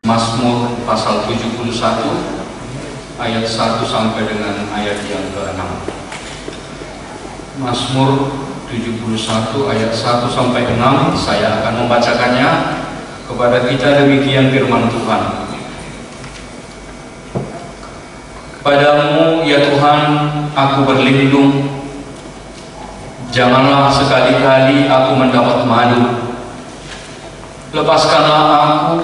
Mazmur pasal 71 ayat 1 sampai dengan ayat yang ke-6. Mazmur 71 ayat 1 sampai 6, saya akan membacakannya kepada kita. Demikian firman Tuhan. Padamu ya Tuhan aku berlindung, janganlah sekali-kali aku mendapat malu. Lepaskanlah aku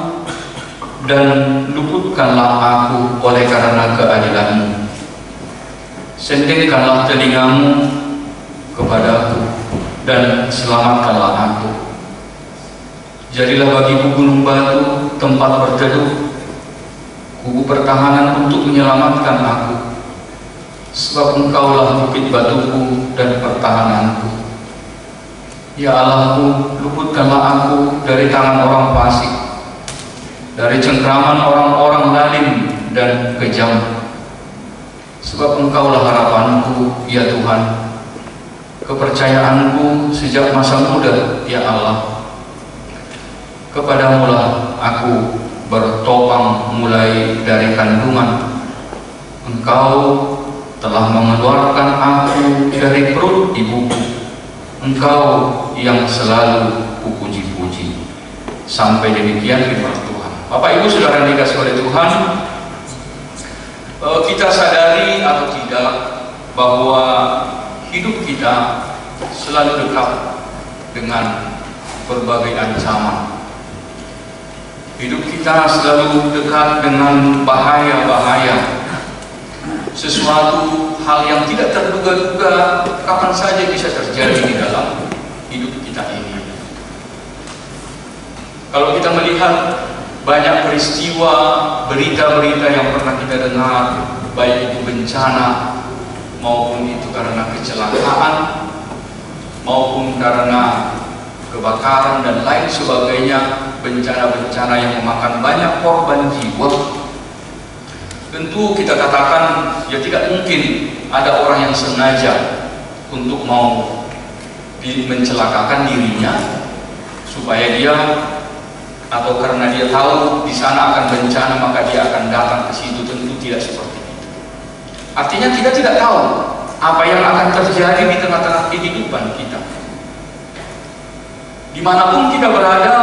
dan luputkanlah aku oleh karena keadilan-Mu. Sendirikanlah telingamu kepadaku dan selamatkanlah aku. Jadilah bagiku gunung batu, tempat berteduh, kubu pertahanan untuk menyelamatkan aku. Sebab Engkaulah bukit batuku dan pertahananku. Ya Allahku, luputkanlah aku dari tangan orang fasik, dari cengkraman orang-orang zalim dan kejam. Sebab Engkaulah harapanku, ya Tuhan, kepercayaanku sejak masa muda, ya Allah. Kepadamulah aku bertopang mulai dari kandungan. Engkau telah mengeluarkan aku dari perut ibuku. Engkau yang selalu kupuji-puji. Sampai demikian firman Tuhan. Bapak Ibu Saudara yang dikasihi oleh Tuhan, kita sadari atau tidak bahwa hidup kita selalu dekat dengan berbagai ancaman. Hidup kita selalu dekat dengan bahaya-bahaya. Sesuatu hal yang tidak terduga-duga kapan saja bisa terjadi di dalam hidup kita ini. Kalau kita melihat banyak peristiwa, berita-berita yang pernah kita dengar, baik itu bencana maupun itu karena kecelakaan maupun karena kebakaran dan lain sebagainya, bencana-bencana yang memakan banyak korban jiwa. Tentu kita katakan ya tidak mungkin ada orang yang sengaja untuk mau mencelakakan dirinya supaya dia, atau karena dia tahu di sana akan bencana maka dia akan datang ke situ. Tentu tidak seperti itu. Artinya kita tidak tahu apa yang akan terjadi di tengah-tengah kehidupan kita. Dimanapun kita berada,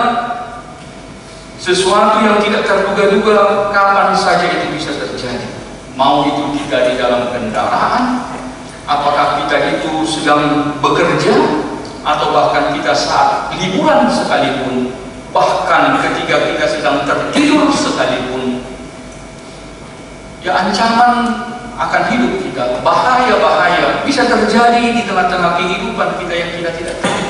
sesuatu yang tidak terduga-duga kapan saja itu bisa terjadi. Mau itu kita di dalam kendaraan, apakah kita itu sedang bekerja, atau bahkan kita saat liburan sekalipun, bahkan ketika kita sedang tertidur sekalipun, ya ancaman akan hidup kita, bahaya-bahaya bisa terjadi di tengah-tengah kehidupan kita yang kita tidak tahu.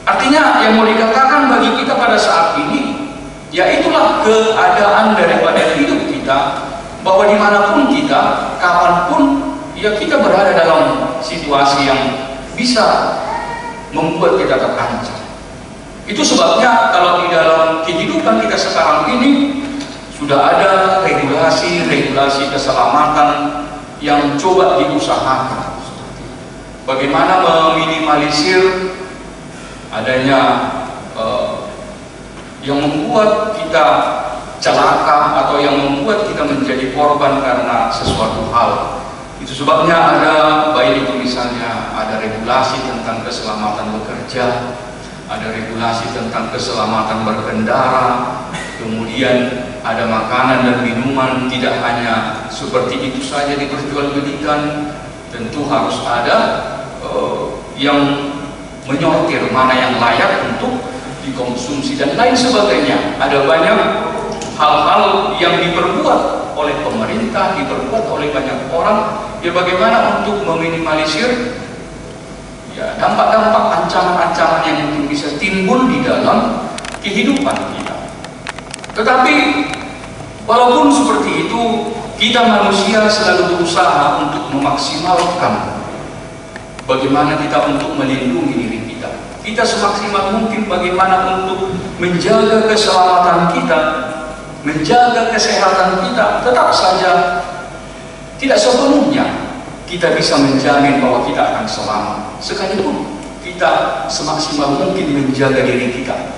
Artinya yang mau dikatakan bagi kita pada saat ini, ya itulah keadaan daripada hidup kita, bahwa dimanapun kita, kapanpun, ya kita berada dalam situasi yang bisa membuat kita terancam. Itu sebabnya kalau di dalam kehidupan kita sekarang ini sudah ada regulasi keselamatan yang coba diusahakan. Bagaimana meminimalisir adanya yang membuat kita celaka atau yang membuat kita menjadi korban karena sesuatu hal. Itu sebabnya ada, baik itu misalnya ada regulasi tentang keselamatan bekerja, ada regulasi tentang keselamatan berkendara, kemudian ada makanan dan minuman tidak hanya seperti itu saja diperjualbelikan. Tentu harus ada yang menyortir mana yang layak untuk dikonsumsi dan lain sebagainya. Ada banyak hal-hal yang diperbuat oleh pemerintah, diperbuat oleh banyak orang, ya bagaimana untuk meminimalisir ya dampak-dampak ancaman-ancaman yang mungkin bisa timbul di dalam kehidupan kita. Tetapi walaupun seperti itu, kita manusia selalu berusaha untuk memaksimalkan bagaimana kita untuk melindungi diri kita. Kita semaksimal mungkin bagaimana untuk menjaga keselamatan kita, menjaga kesehatan kita. Tetap saja tidak sepenuhnya kita bisa menjamin bahwa kita akan selamat, sekalipun kita semaksimal mungkin menjaga diri kita.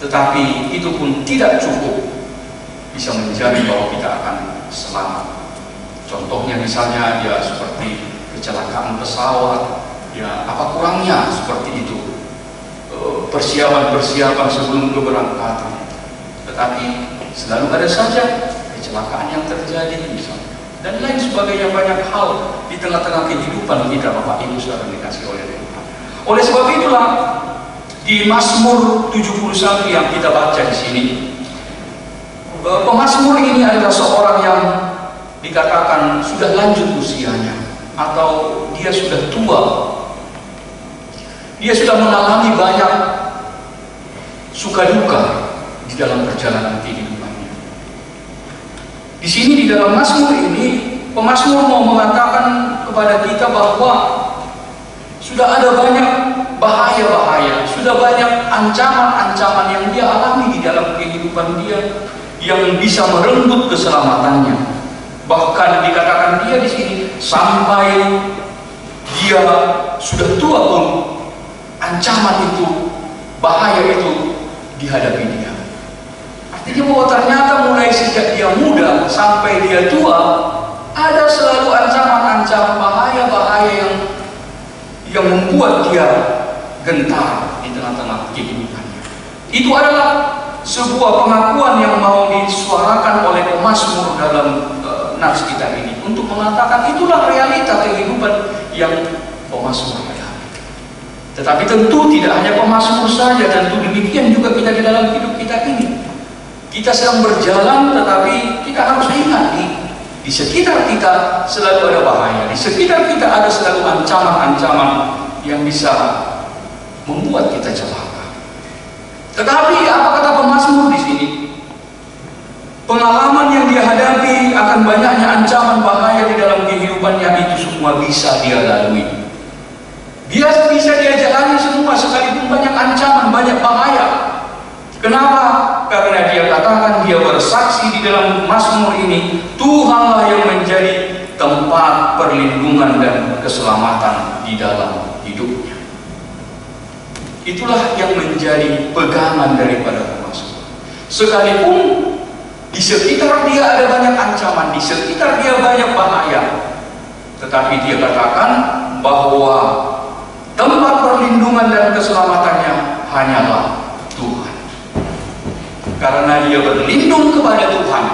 tetapi itu pun tidak cukup bisa menjamin bahwa kita akan selamat. Contohnya misalnya ya seperti kecelakaan pesawat, ya apa kurangnya seperti itu, persiapan sebelum keberangkatan, tetapi selalu ada saja kecelakaan yang terjadi misalnya, dan lain sebagainya, banyak hal di tengah-tengah kehidupan kita, Bapak Ibu Saudara dikasih oleh Tuhan. Oleh sebab itulah di Mazmur 71 yang kita baca di sini, pemazmur ini adalah seorang yang dikatakan sudah lanjut usianya, atau dia sudah tua. Dia sudah mengalami banyak suka duka di dalam perjalanan kehidupannya. Di sini di dalam Mazmur ini, pemazmur mau mengatakan kepada kita bahwa sudah ada banyak bahaya-bahaya, sudah banyak ancaman-ancaman yang dia alami di dalam kehidupan dia yang bisa merenggut keselamatannya. Bahkan dikatakan dia di sini sampai dia sudah tua pun ancaman itu, bahaya itu dihadapi dia. Artinya bahwa ternyata mulai sejak dia muda sampai dia tua, ada selalu ancaman-ancaman bahaya-bahaya yang membuat dia gentar di tengah-tengah kehidupannya. Itu adalah sebuah pengakuan yang mau disuarakan oleh pemazmur dalam nats kita ini, untuk mengatakan itulah realita kehidupan yang pemazmur hadapi. Tetapi tentu tidak hanya pemazmur saja, tentu demikian juga kita di dalam hidup kita ini. Kita sedang berjalan, tetapi kita harus ingat di sekitar kita selalu ada bahaya, di sekitar kita ada selalu ancaman-ancaman yang bisa membuat kita celaka. Tetapi apa kata pemazmur di sini? Pengalaman yang dia hadapi akan banyaknya ancaman bahaya di dalam kehidupannya, itu semua bisa dia lalui. Dia bisa dia jalani semua, sekalipun banyak ancaman, banyak bahaya. Kenapa? Karena dia katakan, dia bersaksi di dalam Mazmur ini, Tuhanlah yang menjadi tempat perlindungan dan keselamatan di dalam hidupnya. Itulah yang menjadi pegangan daripada pemazmur. Sekalipun di sekitar dia ada banyak ancaman, di sekitar dia banyak bahaya, tetapi dia katakan bahwa tempat perlindungan dan keselamatannya hanyalah Tuhan. Karena dia berlindung kepada Tuhan,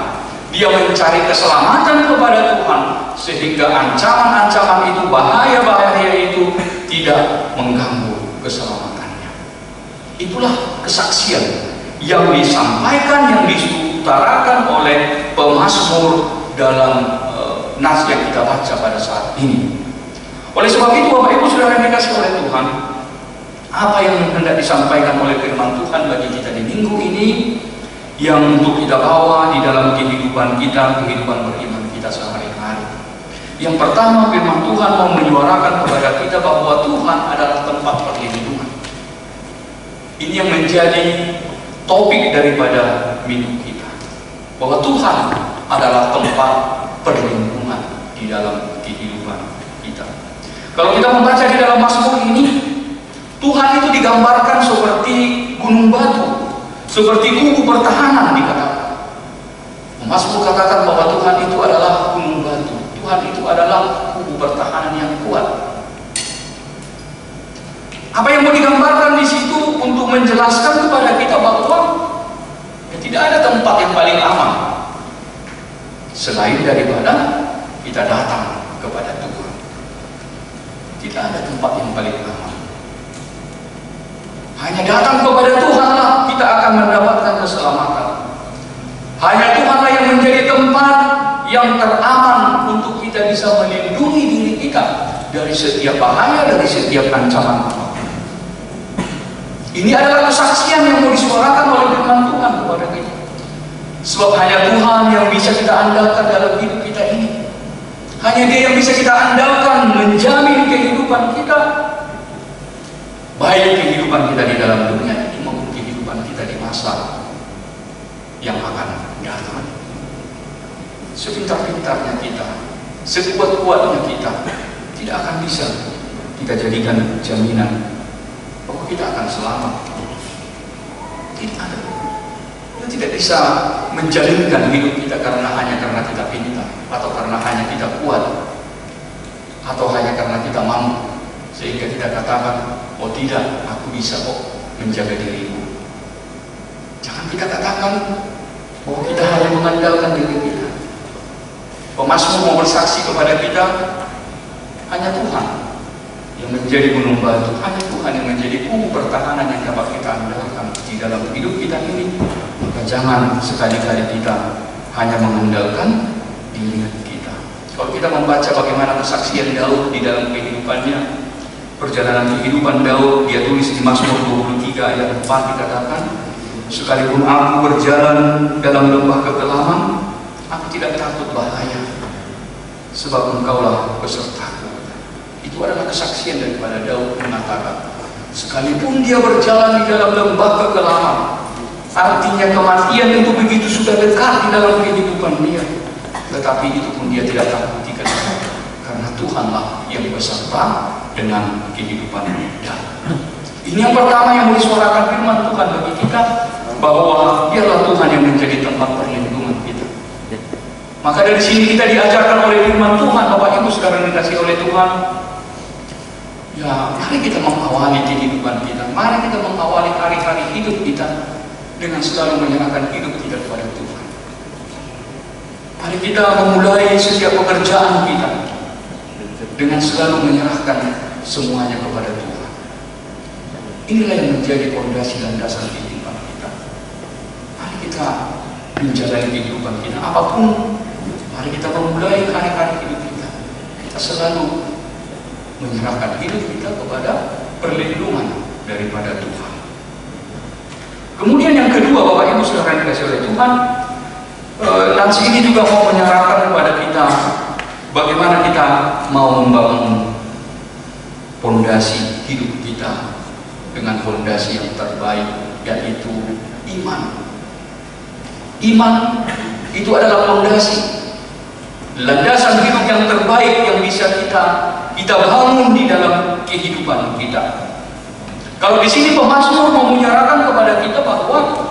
dia mencari keselamatan kepada Tuhan, sehingga ancaman-ancaman itu, bahaya-bahaya itu tidak mengganggu keselamatannya. Itulah kesaksian yang disampaikan, yang diutarakan oleh pemazmur dalam nas yang kita baca pada saat ini. Oleh sebab itu, Bapak Ibu Saudara yang dikasihi oleh Tuhan, apa yang hendak disampaikan oleh firman Tuhan bagi kita di minggu ini, yang untuk kita bawa di dalam kehidupan kita, kehidupan beriman kita sehari-hari. Yang pertama, firman Tuhan mau menyuarakan kepada kita bahwa Tuhan adalah tempat perlindungan. Ini yang menjadi topik daripada minggu kita, bahwa Tuhan adalah tempat perlindungan di dalam kehidupan kita. Kalau kita membaca di dalam Mazmur ini, Tuhan itu digambarkan seperti gunung batu, seperti kubu pertahanan dikatakan. Mazmur katakan bahwa Tuhan itu adalah gunung batu, Tuhan itu adalah kubu pertahanan yang kuat. Apa yang mau digambarkan di situ untuk menjelaskan kepada kita bahwa tidak ada tempat yang paling aman selain daripada kita datang kepada Tuhan. Tidak ada tempat yang paling aman. Hanya datang kepada Tuhanlah kita akan mendapatkan keselamatan. Hanya Tuhanlah yang menjadi tempat yang teraman untuk kita bisa melindungi diri kita dari setiap bahaya, dari setiap ancaman. Ini adalah kesaksian yang mau disuarakan oleh firman Tuhan kepada kita. Sebab hanya Tuhan yang bisa kita andalkan dalam hidup kita ini. Hanya Dia yang bisa kita andalkan menjamin kehidupan kita, baik kehidupan kita di dalam dunia ini maupun kehidupan kita di masa yang akan datang. Sepintar-pintarnya kita, sekuat-kuatnya kita, tidak akan bisa kita jadikan jaminan bahwa kita akan selamat. Tidak ada. Kita tidak bisa menjalinkan hidup kita hanya karena kita pintar, atau karena hanya kita kuat, atau hanya karena kita mampu, sehingga kita katakan, oh tidak, aku bisa kok menjaga diriku. Jangan kita katakan bahwa kita hanya mengandalkan diri kita. Pemazmur mau bersaksi kepada kita, hanya Tuhan yang menjadi gunung batu, hanya Tuhan yang menjadi kubu pertahanan yang dapat kita andalkan di dalam hidup kita ini. Maka jangan sekali-kali kita hanya mengandalkan diri kita. Kalau kita membaca bagaimana kesaksian Daud di dalam kehidupannya, perjalanan kehidupan Daud, dia tulis di Mazmur 23 ayat 4 dikatakan, sekalipun aku berjalan dalam lembah kegelapan, aku tidak takut bahaya, sebab Engkaulah besertaku. Itu adalah kesaksian daripada Daud mengatakan, sekalipun dia berjalan di dalam lembah kegelapan, artinya kematian itu begitu sudah dekat di dalam kehidupan dia, tetapi itu pun dia tidak takut karena Tuhanlah yang beserta dengan kehidupan dia. Ini yang pertama yang disuarakan firman Tuhan bagi kita, bahwa dialah Tuhan yang menjadi tempat perlindungan kita. Maka dari sini kita diajarkan oleh firman Tuhan, Bapak Ibu sekarang dikasih oleh Tuhan, ya mari kita mengawali kehidupan kita, mari kita mengawali hari-hari hidup kita dengan selalu menyerahkan hidup kita kepada Tuhan. Mari kita memulai setiap pekerjaan kita dengan selalu menyerahkan semuanya kepada Tuhan. Inilah yang menjadi fondasi dan dasar kehidupan kita. Mari kita menjalani kehidupan kita apapun. Mari kita memulai hari-hari hidup kita, kita selalu menyerahkan hidup kita kepada perlindungan daripada Tuhan. Kemudian yang kedua, Bapak Ibu sekarang dikasih oleh Tuhan, nasi ini juga mau menyerahkan kepada kita bagaimana kita mau membangun fondasi hidup kita dengan fondasi yang terbaik, yaitu iman. Iman itu adalah fondasi, landasan hidup yang terbaik yang bisa kita bangun di dalam kehidupan kita. Kalau di sini pemazmur mau menyatakan kepada kita bahwa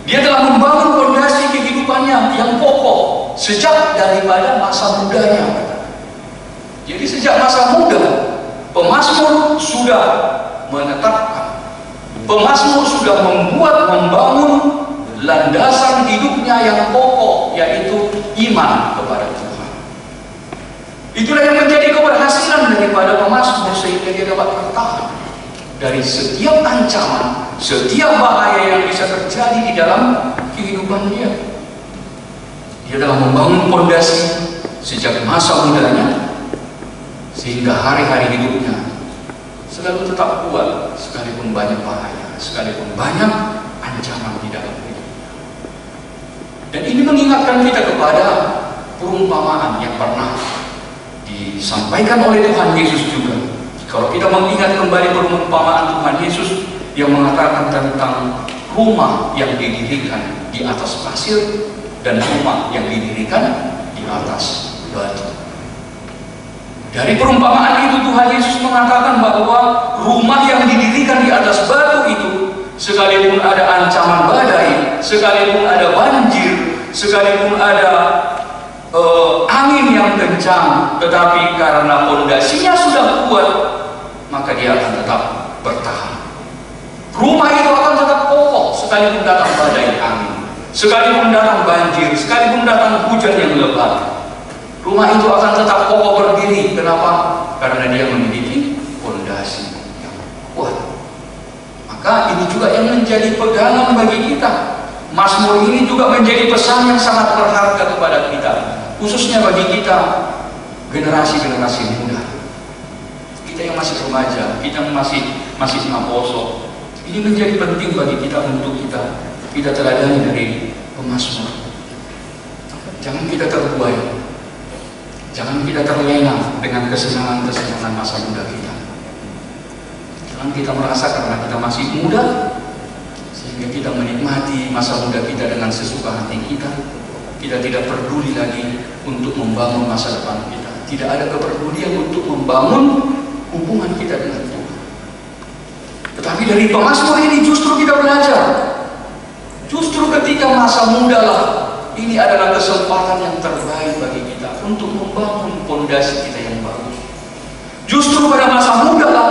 dia telah membangun fondasi kehidupannya yang kokoh sejak daripada masa mudanya. Jadi sejak masa muda pemazmur sudah menetapkan, pemazmur sudah membangun landasan hidupnya yang kokoh, yaitu iman kepada Tuhan. Itulah yang menjadi keberhasilan daripada pemazmur, sehingga dia dapat bertahan dari setiap ancaman, setiap bahaya yang bisa terjadi di dalam kehidupan dia. Dia telah membangun fondasi sejak masa mudanya, sehingga hari-hari hidupnya selalu tetap kuat, sekalipun banyak bahaya, sekalipun banyak ancaman di dalam hidupnya. Dan ini mengingatkan kita kepada perumpamaan yang pernah disampaikan oleh Tuhan Yesus juga. Kalau kita mengingat kembali perumpamaan Tuhan Yesus yang mengatakan tentang rumah yang didirikan di atas pasir dan rumah yang didirikan di atas batu. Dari perumpamaan itu Tuhan Yesus mengatakan bahwa rumah yang didirikan di atas batu itu, sekalipun ada ancaman badai, sekalipun ada banjir, sekalipun ada angin yang kencang, tetapi karena fondasinya sudah kuat, maka dia akan tetap bertahan. Rumah itu akan tetap kokoh sekalipun datang badai angin, sekalipun datang banjir, sekalipun datang hujan yang lebat. Rumah itu akan tetap kokoh berdiri. Kenapa? Karena dia memiliki fondasi yang kuat. Maka ini juga yang menjadi pegangan bagi kita. Mazmur ini juga menjadi pesan yang sangat berharga kepada kita, khususnya bagi kita generasi-generasi muda. Kita yang masih remaja, kita yang masih maposo. Ini menjadi penting bagi kita untuk kita teladani dari pemazmur. Jangan kita terbuai. Jangan kita terlena dengan kesenangan-kesenangan masa muda kita. Jangan kita merasa karena kita masih muda, sehingga kita menikmati masa muda kita dengan sesuka hati kita. Kita tidak peduli lagi untuk membangun masa depan kita. Tidak ada kepedulian untuk membangun hubungan kita dengan Tuhan. Tetapi dari pemazmur ini justru kita belajar. Justru ketika masa muda lah, ini adalah kesempatan yang terbaik bagi kita untuk membangun fondasi kita yang bagus. Justru pada masa muda lah,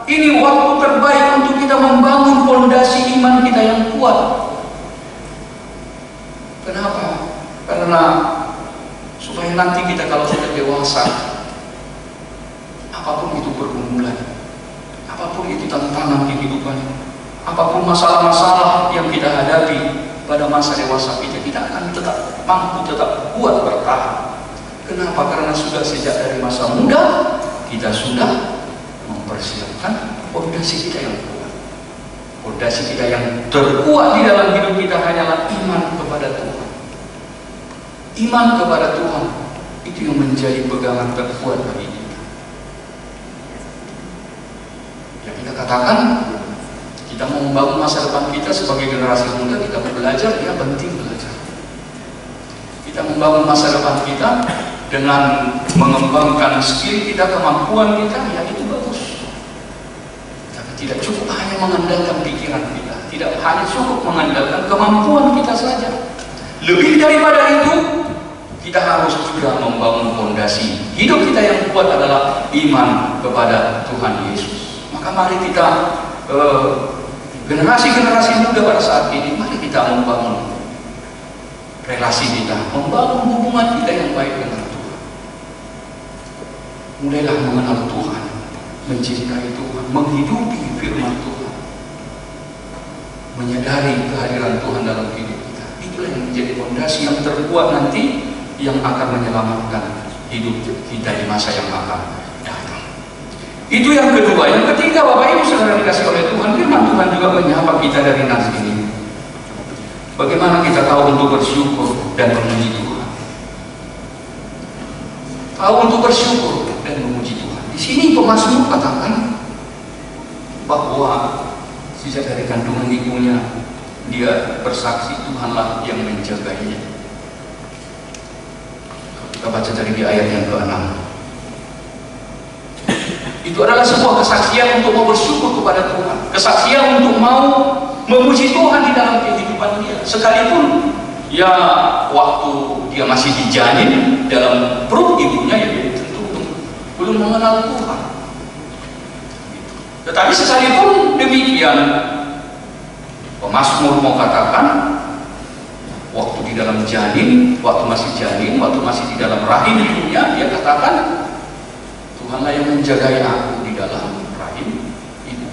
ini waktu terbaik untuk kita membangun fondasi iman kita yang kuat. Kenapa? Karena supaya nanti kita kalau sudah dewasa, apapun itu pergumulan, apapun itu tantangan kehidupan, apapun masalah-masalah yang kita hadapi pada masa dewasa kita akan tetap mampu, tetap kuat bertahan. Kenapa? Karena sudah sejak dari masa muda kita sudah mempersiapkan fondasi kita yang kuat. Fondasi kita yang terkuat di dalam hidup kita hanyalah iman kepada Tuhan. Iman kepada Tuhan itu yang menjadi pegangan terkuat bagi kita. Ya, kita katakan kita mau membangun masa depan kita sebagai generasi muda, kita belajar, ya penting belajar. Kita membangun masa depan kita dengan mengembangkan skill kita, kemampuan kita, ya itu bagus. Tapi tidak cukup hanya mengandalkan pikiran kita, tidak hanya cukup mengandalkan kemampuan kita saja. Lebih daripada itu, kita harus juga membangun fondasi hidup kita yang kuat adalah iman kepada Tuhan Yesus. Maka mari kita generasi-generasi muda pada saat ini, mari kita membangun relasi kita, membangun hubungan kita yang baik dengan Tuhan. Mulailah mengenal Tuhan, mencintai Tuhan, menghidupi firman Tuhan, menyadari kehadiran Tuhan dalam hidup kita. Itulah yang menjadi fondasi yang terkuat nanti, yang akan menyelamatkan hidup kita di masa yang akan datang. Itu yang kedua. Yang ketiga, Bapak Ibu saudara dikasih oleh Tuhan, firman Tuhan juga menyapa kita dari nas ini. Bagaimana kita tahu untuk bersyukur dan memuji Tuhan? Tahu untuk bersyukur dan memuji Tuhan. Di sini pemazmur katakan bahwa sejak dari kandungan ibunya dia bersaksi Tuhanlah yang menjaganya. Kita baca dari di ayat yang ke-6. Itu adalah sebuah kesaksian untuk mau bersyukur kepada Tuhan, kesaksian untuk mau memuji Tuhan di dalam kehidupan dia. Sekalipun ya waktu dia masih dijanin dalam perut ibunya, ya dia tentu belum mengenal Tuhan. Tetapi sekalipun demikian, pemazmur mau katakan waktu di dalam janin, waktu masih janin, waktu masih di dalam rahim ibunya, dia katakan Tuhanlah yang menjagai aku di dalam rahim ibu.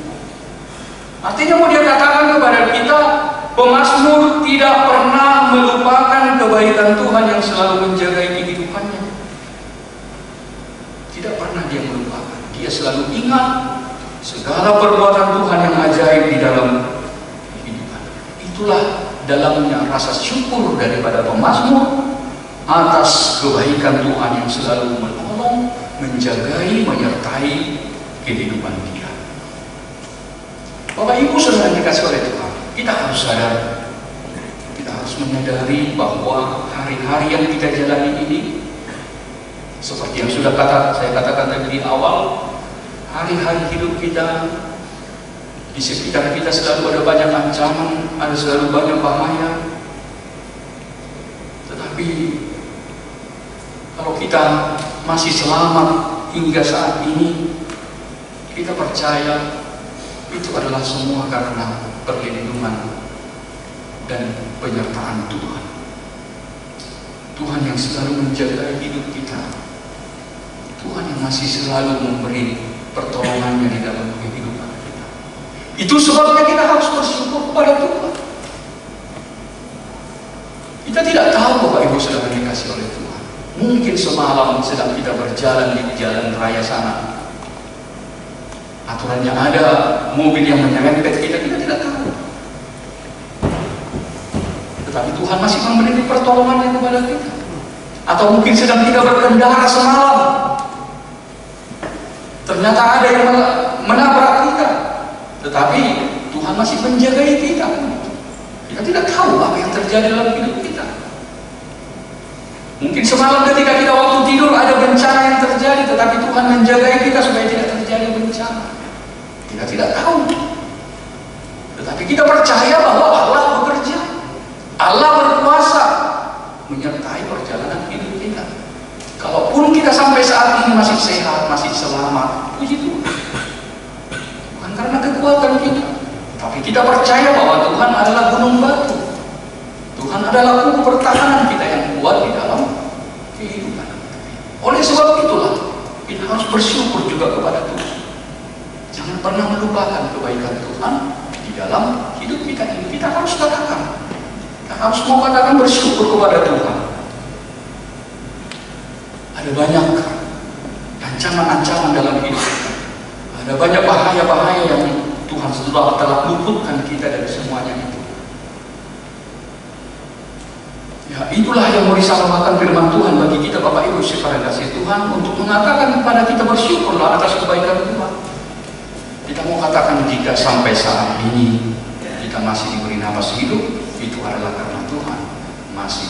Artinya mau dia katakan kepada kita, pemazmur tidak pernah melupakan kebaikan Tuhan yang selalu menjagai kehidupannya. Tidak pernah dia melupakan. Dia selalu ingat segala perbuatan Tuhan yang ajaib di dalam kehidupan. Itulah dalamnya rasa syukur daripada pemazmur atas kebaikan Tuhan yang selalu menolong, menjagai, menyertai kehidupan dia. Bapak Ibu saudara dikasih oleh Tuhan, kita harus sadar, kita harus menyadari bahwa hari-hari yang kita jalani ini, seperti yang sudah saya katakan tadi di awal, hari-hari hidup kita, di sekitar kita selalu ada banyak ancaman, ada selalu banyak bahaya. Tetapi kalau kita masih selamat hingga saat ini, kita percaya itu adalah semua karena perlindungan dan penyertaan Tuhan. Tuhan yang selalu menjaga hidup kita, Tuhan yang masih selalu memberi pertolongannya di dalam kehidupan kita. Itu sebabnya kita harus bersyukur kepada Tuhan. Kita tidak tahu Bapak Ibu saudara dikasih oleh Tuhan. Mungkin semalam sedang kita berjalan di jalan raya sana, aturannya ada mobil yang menyerempet kita tidak tahu. Tetapi Tuhan masih memberi pertolongannya kepada kita. Atau mungkin sedang kita berkendara semalam, ternyata ada yang menabrak kita, tetapi Tuhan masih menjaga kita. Kita tidak tahu apa yang terjadi dalam hidup kita. Mungkin semalam ketika kita waktu tidur ada bencana yang terjadi, tetapi Tuhan menjaga kita supaya tidak terjadi bencana. Kita tidak tahu. Tapi kita percaya bahwa Allah bekerja, Allah berkuasa menyertai perjalanan hidup kita. Kalaupun kita sampai saat ini masih sehat, masih selamat, puji Tuhan. Bukan karena kekuatan kita, tapi kita percaya bahwa Tuhan adalah gunung batu. Tuhan adalah kubu pertahanan kita yang kuat di dalam kehidupan. Oleh sebab itulah kita harus bersyukur juga kepada Tuhan. Jangan pernah melupakan kebaikan Tuhan di dalam hidup kita ini. Kita harus katakan, kita harus mau katakan bersyukur kepada Tuhan. Ada banyak ancaman-ancaman dalam hidup kita. Ada banyak bahaya-bahaya yang Tuhan telah luputkan kita dari semuanya itu. Ya, itulah yang mau disampaikan firman Tuhan bagi kita Bapak Ibu sekalian kasih Tuhan, untuk mengatakan kepada kita bersyukurlah atas kebaikan Tuhan. Kita mau katakan jika sampai saat ini kita masih diberi nafas hidup, itu adalah karena Tuhan masih